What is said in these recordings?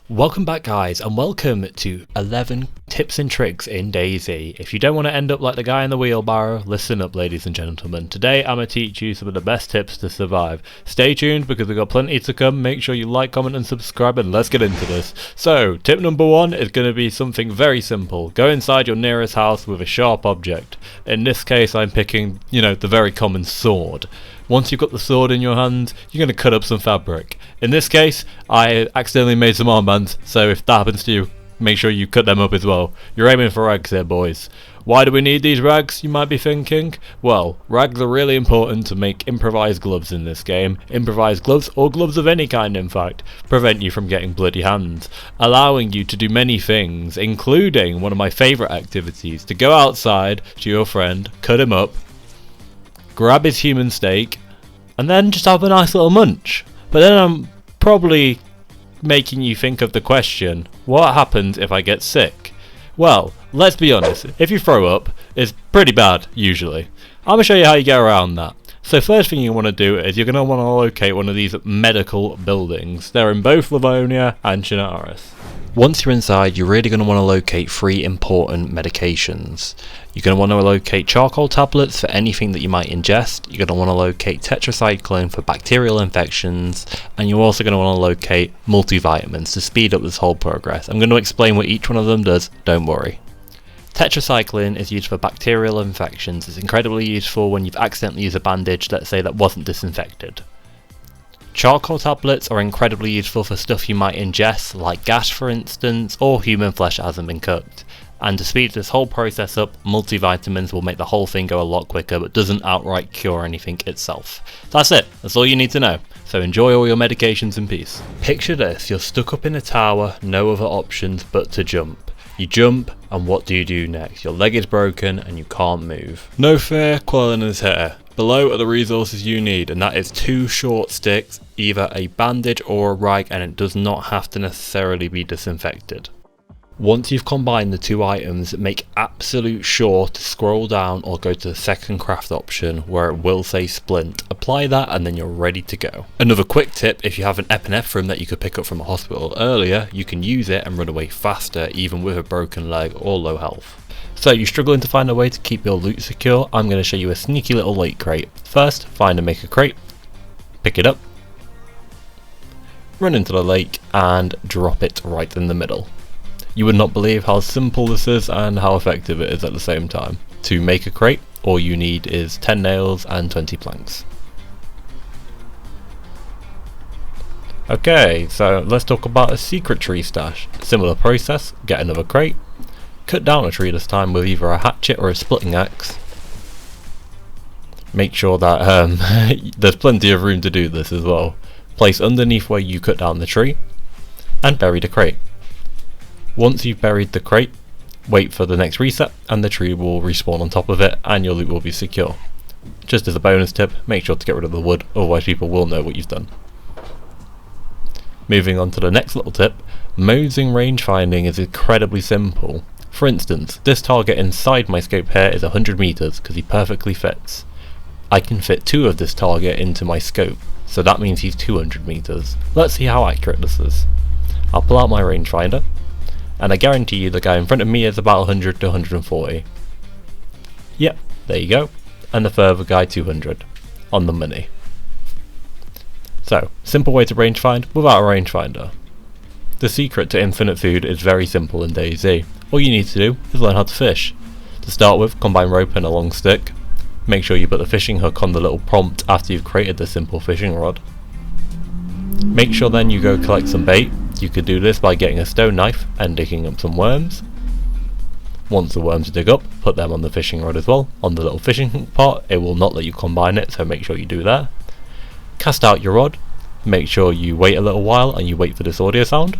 Welcome back guys, and welcome to 11 tips and tricks in DayZ. If you don't want to end up like the guy in the wheelbarrow, listen up ladies and gentlemen. Today I'm going to teach you some of the best tips to survive. Stay tuned because we've got plenty to come. Make sure you like, comment and subscribe, and let's get into this. So tip number one is going to be something very simple. Go inside your nearest house with a sharp object. In this case I'm picking, the very common sword. Once you've got the sword in your hand, you're going to cut up some fabric. In this case, I accidentally made some armbands, so if that happens to you, make sure you cut them up as well. You're aiming for rags here, boys. Why do we need these rags, you might be thinking? Well, rags are really important to make improvised gloves in this game. Improvised gloves, or gloves of any kind in fact, prevent you from getting bloody hands, allowing you to do many things, including one of my favourite activities, to go outside to your friend, cut him up, grab his human steak, and then just have a nice little munch. But then I'm probably making you think of the question, what happens if I get sick? Well, let's be honest, if you throw up, it's pretty bad usually. I'm going to show you how you get around that. So first thing you want to do is you're going to want to locate one of these medical buildings. They're in both Livonia and Chinaris. Once you're inside, you're really going to want to locate 3 important medications. You're going to want to locate charcoal tablets for anything that you might ingest. You're going to want to locate tetracycline for bacterial infections. And you're also going to want to locate multivitamins to speed up this whole progress. I'm going to explain what each one of them does, don't worry. Tetracycline is used for bacterial infections. It's incredibly useful when you've accidentally used a bandage, let's say, that wasn't disinfected. Charcoal tablets are incredibly useful for stuff you might ingest, like gas for instance, or human flesh that hasn't been cooked. And to speed this whole process up, multivitamins will make the whole thing go a lot quicker, but doesn't outright cure anything itself. That's it, that's all you need to know. So enjoy all your medications in peace. Picture this, you're stuck up in a tower, no other options but to jump. You jump, and what do you do next? Your leg is broken and you can't move. No fear, Quillen is here. Below are the resources you need, and that is 2 short sticks, either a bandage or a rag, and it does not have to necessarily be disinfected. Once you've combined the 2 items, make absolute sure to scroll down or go to the second craft option where it will say splint. Apply that and then you're ready to go. Another quick tip, if you have an epinephrine that you could pick up from a hospital earlier, you can use it and run away faster even with a broken leg or low health. So you're struggling to find a way to keep your loot secure, I'm going to show you a sneaky little lake crate. First, find and make a crate, pick it up, run into the lake and drop it right in the middle. You would not believe how simple this is and how effective it is at the same time. To make a crate, all you need is 10 nails and 20 planks. Okay, so let's talk about a secret tree stash. Similar process, get another crate, cut down a tree this time with either a hatchet or a splitting axe. Make sure that there's plenty of room to do this as well. Place underneath where you cut down the tree and bury the crate. Once you've buried the crate, wait for the next reset and the tree will respawn on top of it and your loot will be secure. Just as a bonus tip, make sure to get rid of the wood, otherwise people will know what you've done. Moving on to the next little tip, mosing range finding is incredibly simple. For instance, this target inside my scope here is 100 meters because he perfectly fits. I can fit 2 of this target into my scope, so that means he's 200 meters. Let's see how accurate this is. I'll pull out my rangefinder, and I guarantee you the guy in front of me is about 100 to 140. Yep, there you go. And the further guy 200. On the money. So, simple way to range find without a rangefinder. The secret to infinite food is very simple in DayZ. All you need to do is learn how to fish. To start with, combine rope and a long stick. Make sure you put the fishing hook on the little prompt after you've created the simple fishing rod. Make sure then you go collect some bait. You could do this by getting a stone knife and digging up some worms. Once the worms dig up, put them on the fishing rod as well. On the little fishing hook part, it will not let you combine it, so make sure you do that. Cast out your rod. Make sure you wait a little while and you wait for this audio sound.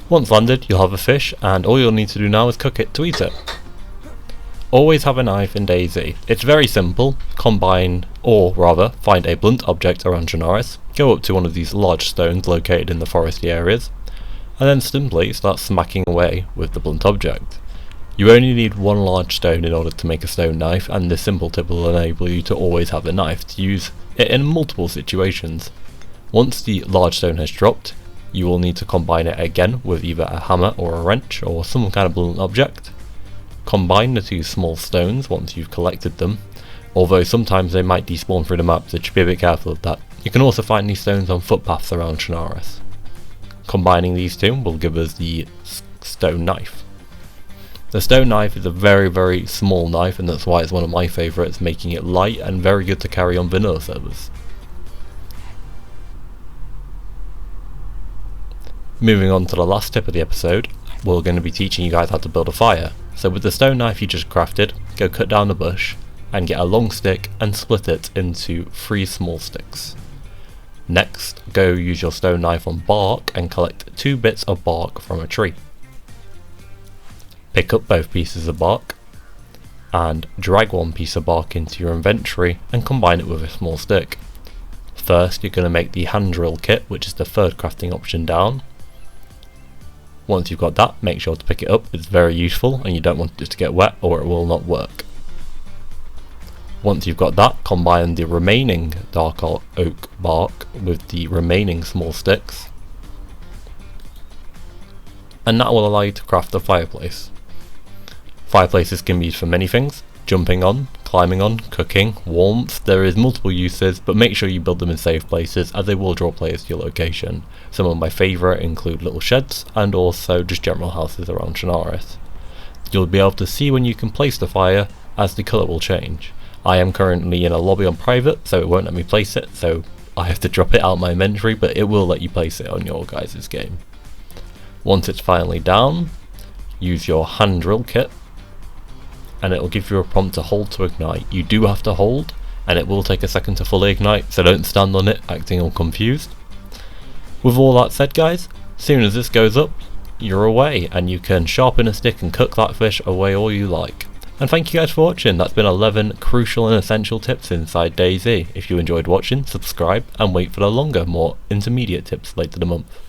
Once landed, you'll have a fish, and all you'll need to do now is cook it to eat it. Always have a knife in DayZ. It's very simple. Combine, or rather, find a blunt object around Chinaris, go up to one of these large stones located in the foresty areas, and then simply start smacking away with the blunt object. You only need one large stone in order to make a stone knife, and this simple tip will enable you to always have a knife to use it in multiple situations. Once the large stone has dropped, you will need to combine it again with either a hammer or a wrench or some kind of blunt object. Combine the two small stones once you've collected them, although sometimes they might despawn through the map, so you should be a bit careful of that. You can also find these stones on footpaths around Chernarus. Combining these two will give us the stone knife. The stone knife is a very small knife, and that's why it's one of my favourites, making it light and very good to carry on vanilla servers. Moving on to the last tip of the episode, we're going to be teaching you guys how to build a fire. So with the stone knife you just crafted, go cut down the bush and get a long stick and split it into 3 small sticks. Next, go use your stone knife on bark and collect 2 bits of bark from a tree. Pick up both pieces of bark and drag one piece of bark into your inventory and combine it with a small stick. First, you're going to make the hand drill kit, which is the 3rd crafting option down. Once you've got that, make sure to pick it up, it's very useful and you don't want it to get wet or it will not work. Once you've got that, combine the remaining dark oak bark with the remaining small sticks, and that will allow you to craft a fireplace. Fireplaces can be used for many things: jumping on, climbing on, cooking, warmth. There is multiple uses, but make sure you build them in safe places as they will draw players to your location. Some of my favourite include little sheds and also just general houses around Chernarus. You'll be able to see when you can place the fire as the colour will change. I am currently in a lobby on private, so it won't let me place it, so I have to drop it out my inventory, but it will let you place it on your guys' game. Once it's finally down, use your hand drill kit and it will give you a prompt to hold to ignite. You do have to hold, and it will take a second to fully ignite, so don't stand on it acting all confused. With all that said guys, as soon as this goes up, you're away and you can sharpen a stick and cook that fish away all you like. And thank you guys for watching. That's been 11 crucial and essential tips inside DayZ. If you enjoyed watching, subscribe and wait for the longer, more intermediate tips later in the month.